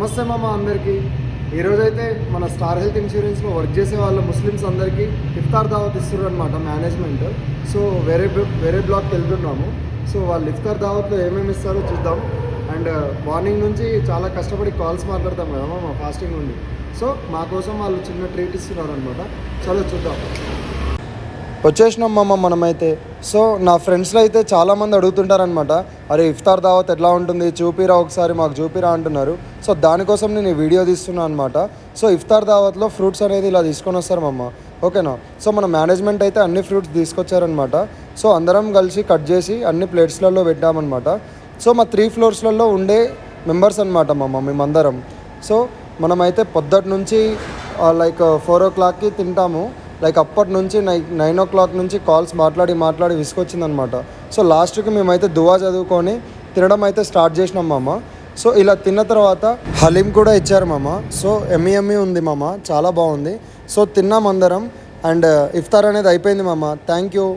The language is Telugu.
నమస్తే మామ అందరికీ. ఈరోజైతే మన స్టార్ హెల్త్ ఇన్సూరెన్స్లో వర్క్ చేసే వాళ్ళ ముస్లిమ్స్ అందరికీ ఇఫ్తార్ దావత్ ఇస్తున్నారు అనమాట మేనేజ్మెంట్. సో వేరే బ్లాక్కి వెళ్తున్నాము. సో వాళ్ళు ఇఫ్తార్ దావత్లో ఏమేమి ఇస్తారో చూద్దాం. అండ్ మార్నింగ్ నుంచి చాలా కష్టపడి కాల్స్ మాట్లాడతాం కదా మా ఫాస్టింగ్ నుండి. సో మా కోసం వాళ్ళు చిన్న ట్రీట్ ఇస్తున్నారు అనమాట. చలో చూద్దాం. వచ్చేసినాం మామ మనమైతే. సో నా ఫ్రెండ్స్లో అయితే చాలామంది అడుగుతుంటారనమాట, అరే ఇఫ్తార్ దావత్ ఎట్లా ఉంటుంది చూపిరా ఒకసారి, మాకు చూపిరా అంటున్నారు. సో దానికోసం నేను ఈ వీడియో తీస్తున్నాను అనమాట. సో ఇఫ్తార్ దావత్లో ఫ్రూట్స్ అనేది ఇలా తీసుకొని వస్తారు మమ్మ, ఓకేనా. సో మన మేనేజ్మెంట్ అయితే అన్ని ఫ్రూట్స్ తీసుకొచ్చారనమాట. సో అందరం కలిసి కట్ చేసి అన్ని ప్లేట్స్లలో పెట్టామన్నమాట. సో మా 3 ఫ్లోర్స్లలో ఉండే మెంబర్స్ అనమాట మమ్మ మేమందరం. సో మనమైతే పొద్దుటి నుంచి లైక్ 4 o'clockకి తింటాము. లైక్ అప్పటి నుంచి 9 o'clock నుంచి కాల్స్ మాట్లాడి విసుకొచ్చిందనమాట. సో లాస్ట్కి మేమైతే దువా చదువుకొని తినడం అయితే స్టార్ట్ చేసినాం మామ. సో ఇలా తిన్న తర్వాత హలీం కూడా ఇచ్చారు మామ. సో ఎమ్మి ఉంది మామ, చాలా బాగుంది. సో తిన్నాం అందరం అండ్ ఇఫ్తార్ అనేది అయిపోయింది మామ. Thank you.